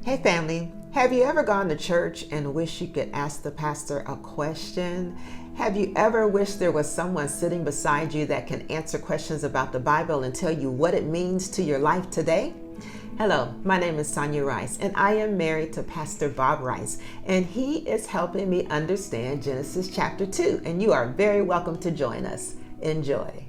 Hey family, have you ever gone to church and wish you could ask the pastor a question? Have you ever wished there was someone sitting beside you that can answer questions about the Bible and tell you what it means to your life today? Hello, my name is Sonia Rice, and I am married to Pastor Bob Rice, and he is helping me understand Genesis chapter 2, and you are very welcome to join us. Enjoy.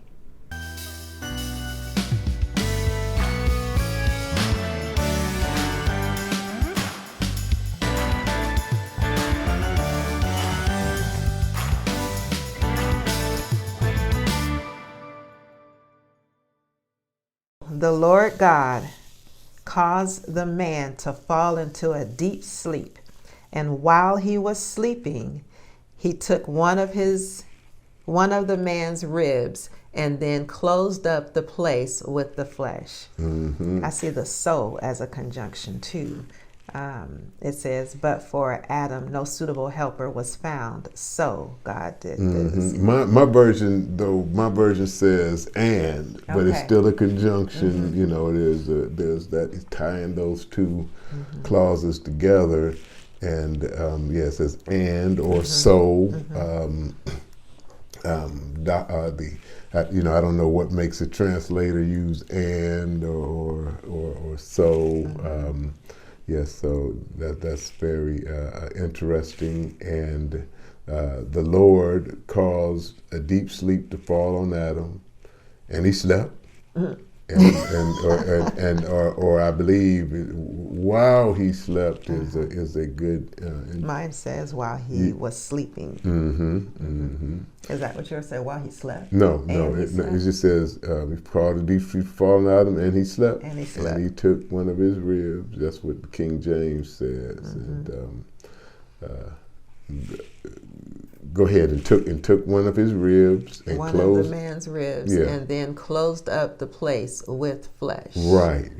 The Lord God caused the man to fall into a deep sleep, and while he was sleeping, he took one of the man's ribs and then closed up the place with the flesh. I see the soul as a conjunction too. It says, but for Adam, no suitable helper was found. So God did this. My version says and, but it's still a conjunction. You know, there's that he's tying those two clauses together, and it says and or so. I don't know what makes a translator use and or so. Yes, so that's very interesting. And the Lord caused a deep sleep to fall on Adam, and he slept. Or I believe while he slept is a good. Mine says while he was sleeping. Is that what yours said? While he slept? No. It just says he called a deep sleep falling out of him, and he slept. And he slept. And he took one of his ribs. That's what King James says. And go ahead and took one of his ribs and one closed of the man's ribs, and then closed up the place with flesh. Right.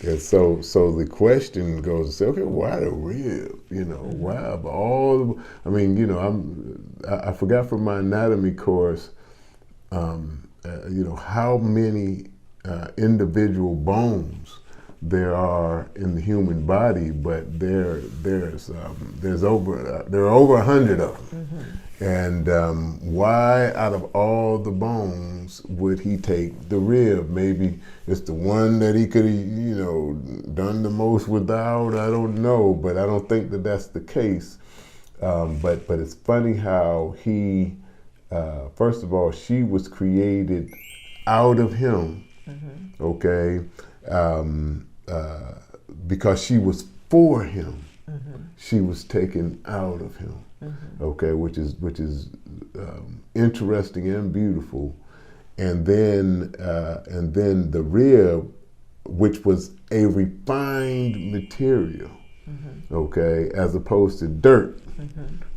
And so the question goes to say, okay, why the rib? Why of all? I mean, I forgot from my anatomy course, how many individual bones there are in the human body, but there are over 100 of them. And why out of all the bones would he take the rib? Maybe it's the one that he could have done the most without. I don't know, but I don't think that that's the case. But it's funny how he first of all, she was created out of him. Okay. Because she was for him, she was taken out of him. Okay, which is interesting and beautiful. And then the rib, which was a refined material. Okay, as opposed to dirt.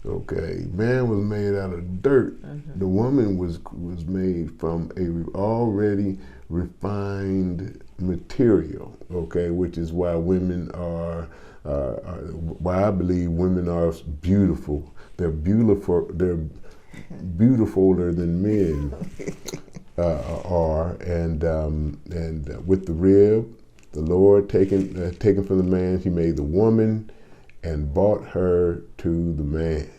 Okay, man was made out of dirt. The woman was made from a already refined material. Okay, which is why women are why I believe women are beautiful. They're beautiful. They're beautifuler than men are. And with the rib, the Lord taken from the man, he made the woman and brought her to the man,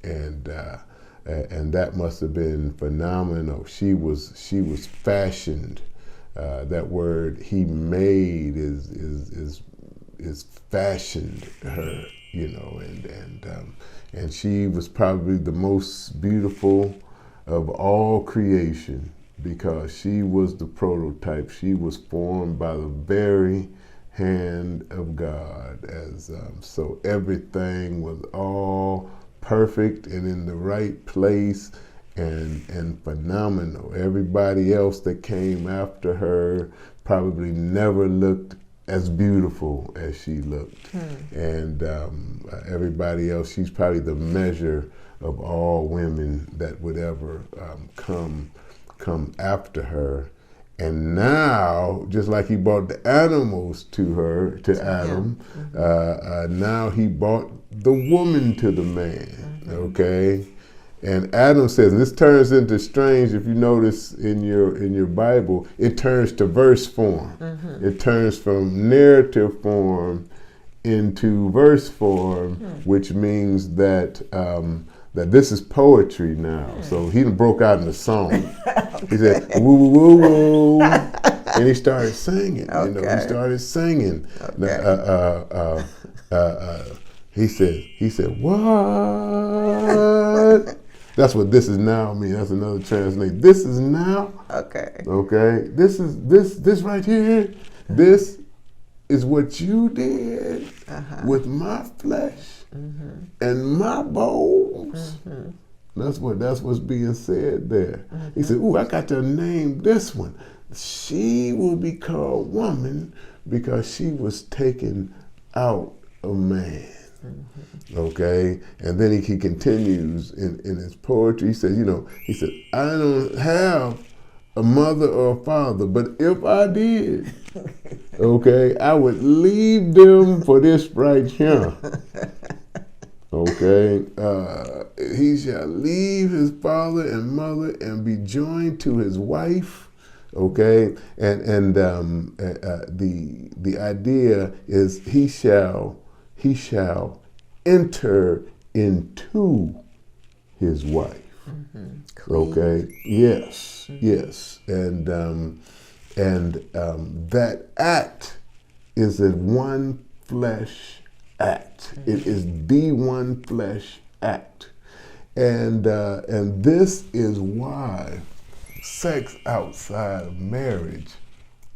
and that must have been phenomenal. She was fashioned. That word he made is fashioned her, and she was probably the most beautiful of all creation because she was the prototype. She was formed by the very hand of God. So everything was all perfect and in the right place and phenomenal. Everybody else that came after her probably never looked as beautiful as she looked. And everybody else, she's probably the measure of all women that would ever come after her. And now, just like he brought the animals to Adam, now he brought the woman to the man, okay? And Adam says, and this turns into strange, if you notice in your Bible, it turns to verse form. It turns from narrative form into verse form, which means that that this is poetry now. So he broke out in a song. He said, woo, woo, woo, woo. And he started singing. You know, he started singing. He said, what? That's what this is now mean. That's another translation. This is now. Okay. Okay. This right here. This is what you did with my flesh and my bones. That's what's being said there. He said, "Ooh, I got to name this one. She will be called woman because she was taken out of man." Okay, and then he continues in his poetry. He says, he said, "I don't have a mother or a father, but if I did, okay, I would leave them for this right here." Okay, he shall leave his father and mother and be joined to his wife. Okay, and the idea is he shall enter into his wife. Okay. Yes. Yes. And that act is a one flesh act. It is the one flesh act, and this is why sex outside of marriage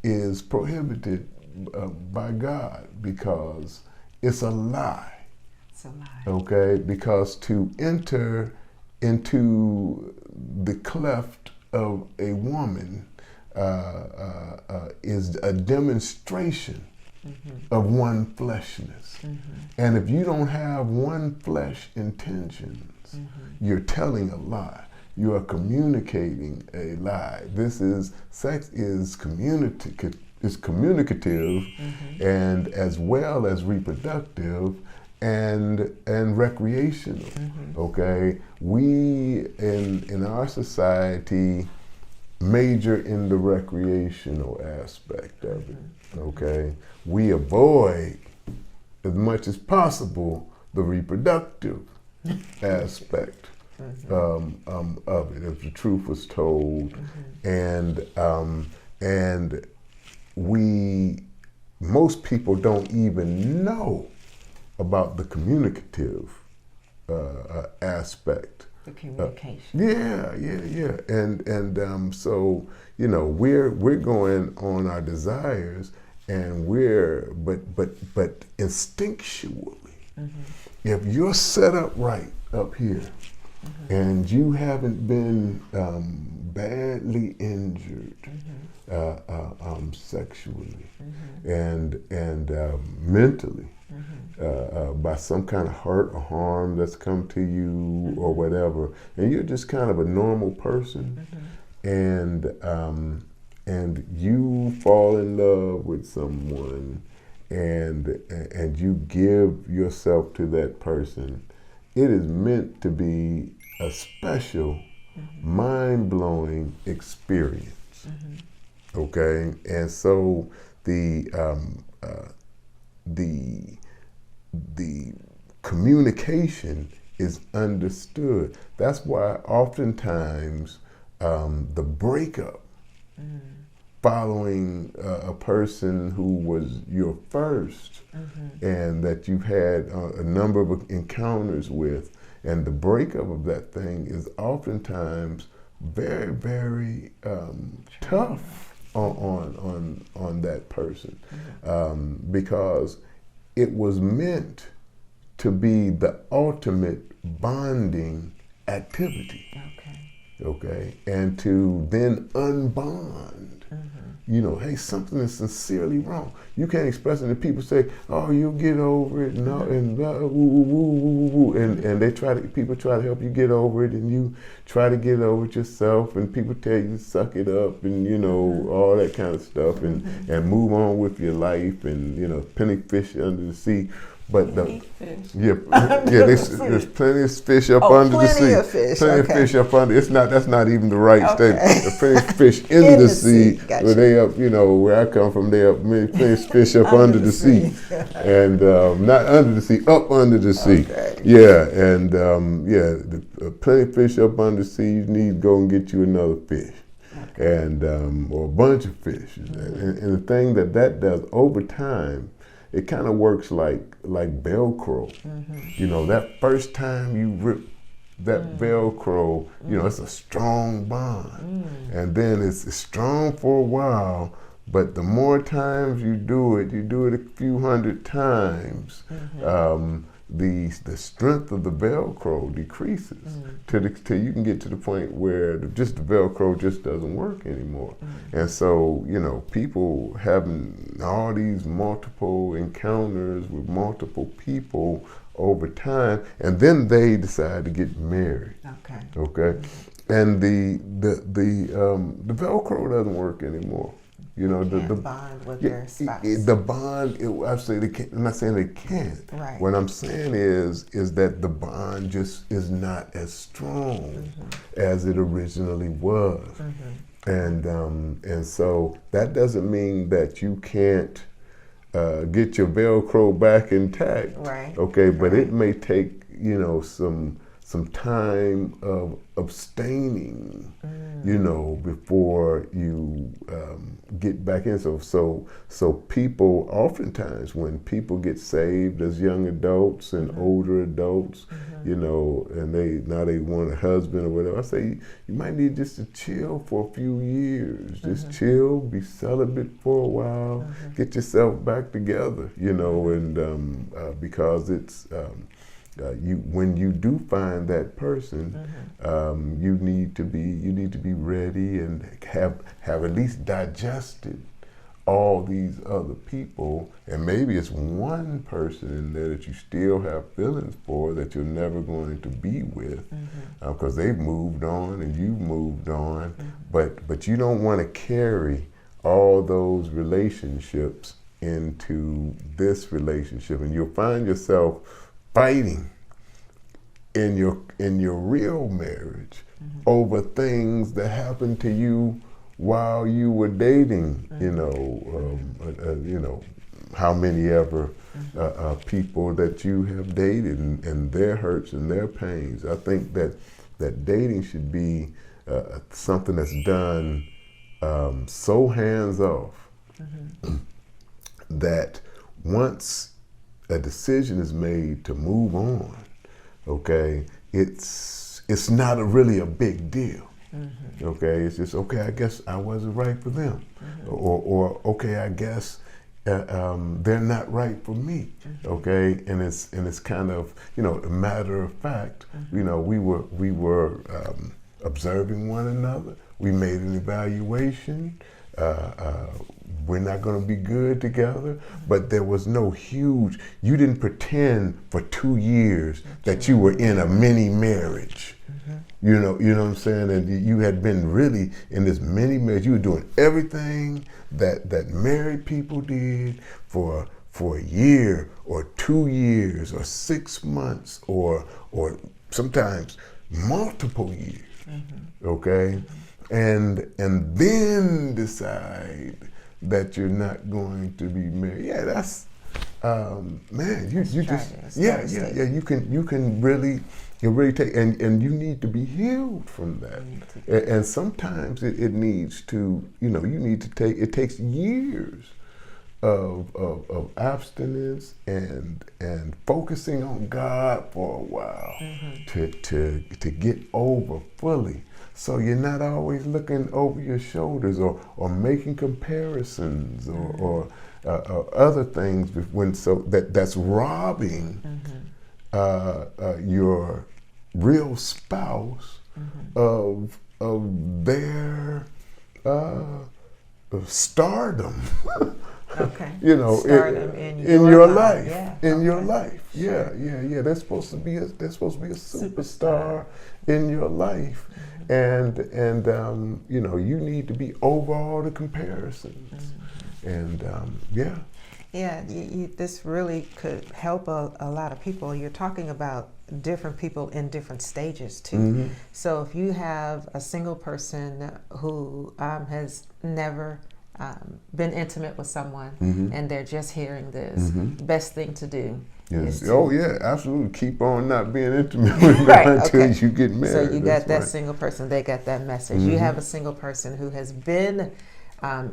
is prohibited by God, because it's a lie. It's a lie. Okay, because to enter into the cleft of a woman is a demonstration of one fleshness. And if you don't have one flesh intentions, you're telling a lie. You are communicating a lie. Sex is communicative, and as well as reproductive and recreational. Okay, we in our society major in the recreational aspect of it. Okay, we avoid as much as possible the reproductive aspect of it, if the truth was told, and most people don't even know about the communicative aspect. The communication. Yeah. And so we're going on our desires, and but instinctually, if you're set up right up here, and you haven't been badly injured sexually and mentally by some kind of hurt or harm that's come to you or whatever, and you're just kind of a normal person, and you fall in love with someone, and you give yourself to that person, it is meant to be a special, mind-blowing experience. Okay, and so the communication is understood. That's why oftentimes the breakup following a person who was your first and that you've had a number of encounters with, and the breakup of that thing is oftentimes very, very tough on that person, because it was meant to be the ultimate bonding activity. Okay, and to then unbond. Hey, something is sincerely wrong. You can't express it, and people say, "Oh, you'll get over it," and people try to help you get over it, and you try to get over it yourself, and people tell you to suck it up, and all that kind of stuff, and move on with your life, and penny fish under the sea. But there's plenty of fish up under the sea. Of fish. Plenty of fish up under. That's not even the right statement. There's plenty of fish in the sea, Gotcha. Well, they up, where I come from, they up, fish up under the sea. And not under the sea, up under the sea. Okay. Yeah, and plenty of fish up under the sea. You need to go and get you another fish. Okay. And or a bunch of fish. And the thing that does over time, it kind of works like Velcro. That first time you rip that Velcro, it's a strong bond. And then it's strong for a while, but the more times you do it a few hundred times, the strength of the Velcro decreases till you can get to the point where the Velcro just doesn't work anymore. And so, people having all these multiple encounters with multiple people over time, and then they decide to get married. Okay. And the Velcro doesn't work anymore. The bond with their spouse. The bond, I say they can't. I'm not saying they can't. Right. What I'm saying is that the bond just is not as strong as it originally was. And so that doesn't mean that you can't get your Velcro back intact. Right. Okay, but it may take some time of abstaining, before you get back in. So people oftentimes, when people get saved as young adults and older adults, and they want a husband or whatever, I say you might need just to chill for a few years. Just chill, be celibate for a while, get yourself back together, and because it's when you do find that person, you need to be ready and have at least digested all these other people, and maybe it's one person in there that you still have feelings for that you're never going to be with, because they've moved on and you've moved on, but you don't want to carry all those relationships into this relationship, and you'll find yourself fighting in your real marriage over things that happened to you while you were dating. How many ever people that you have dated and their hurts and their pains. I think that dating should be something that's done so hands off that once a decision is made to move on, okay, it's not really a big deal. Okay, it's just, okay, I guess I wasn't right for them, or okay, I guess they're not right for me. Okay, and it's kind of, a matter of fact. We were observing one another. We made an evaluation. We're not going to be good together, but there was no huge. You didn't pretend for 2 years that you were in a mini marriage. You know what I'm saying? And you had been really in this mini marriage. You were doing everything that married people did for a year or 2 years or 6 months or sometimes multiple years. Okay, and then decide that you're not going to be married. Yeah, that's man. You just you can really. You really take, and you need to be healed from that. And sometimes it needs to, you need to take, it takes years of abstinence and focusing on God for a while to get over fully. So you're not always looking over your shoulders or making comparisons or other things that's robbing your real spouse of their stardom. Okay. Stardom in your life. Yeah. In your life. Yeah. They're supposed to be a superstar in your life. And you need to be over all the comparisons. And Yeah, this really could help a lot of people. You're talking about different people in different stages too. So if you have a single person who has never been intimate with someone and they're just hearing this, best thing to do Yes. is Oh yeah, absolutely. Keep on not being intimate with them right, until okay. you get married. So you got that right. single person, they got that message. You have a single person who has been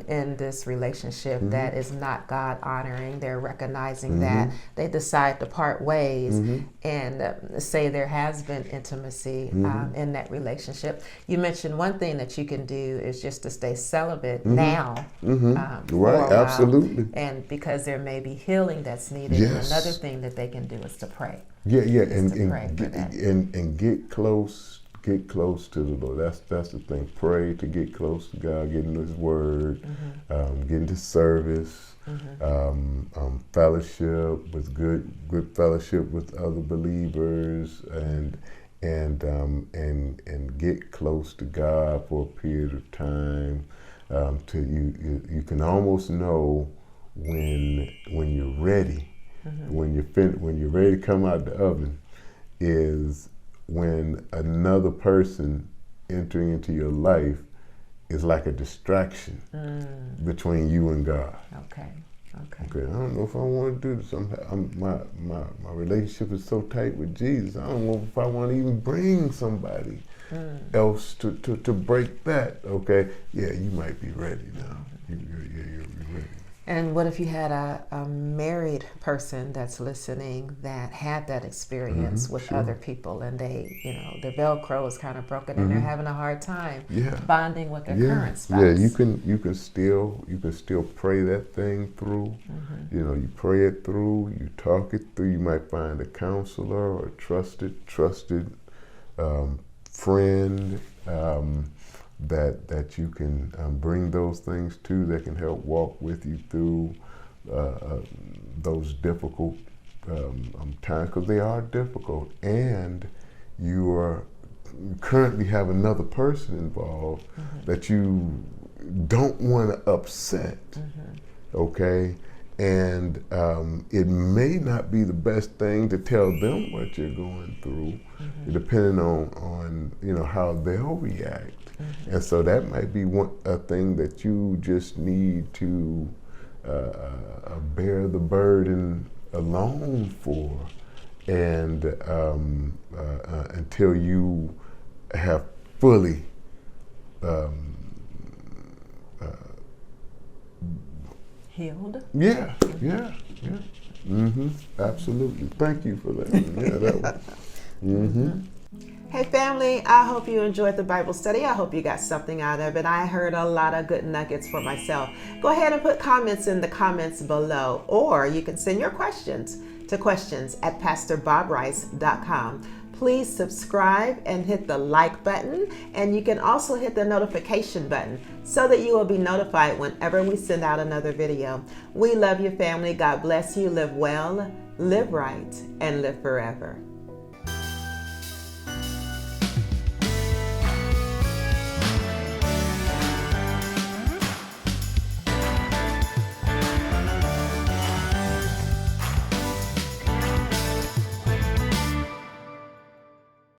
in this relationship that is not God honoring. They're recognizing that. They decide to part ways and say there has been intimacy in that relationship. You mentioned one thing that you can do is just to stay celibate now. For Right, a while, absolutely. and because there may be healing that's needed. Yes. And another thing that they can do is to pray. Yeah, and get close to the Lord. That's the thing. Pray to get close to God, get into His Word, get into service, fellowship with good fellowship with other believers, and get close to God for a period of time. Till you can almost know when you're ready, when you're ready to come out the oven, is when another person entering into your life is like a distraction between you and God. Okay. I don't know if I want to do this. My relationship is so tight with Jesus. I don't know if I want to even bring somebody else to break that. Okay, yeah, you might be ready now. You're ready. And what if you had a married person that's listening that had that experience with other people, and they, the Velcro is kind of broken and they're having a hard time bonding with their current spouse? Yeah, you can still pray that thing through. You pray it through. You talk it through. You might find a counselor or a trusted friend that you can bring those things to, that can help walk with you through those difficult times, because they are difficult, and you currently have another person involved that you don't want to upset, okay? And it may not be the best thing to tell them what you're going through, depending on how they'll react. And so that might be a thing that you just need to bear the burden alone for, and until you have fully healed. Yeah. Absolutely. Thank you for that. Yeah, that one. Hey family, I hope you enjoyed the Bible study. I hope you got something out of it. I heard a lot of good nuggets for myself. Go ahead and put comments in the comments below, or you can send your questions to questions@pastorbobrice.com. Please subscribe and hit the like button, and you can also hit the notification button so that you will be notified whenever we send out another video. We love you, family. God bless you. Live well, live right, and live forever.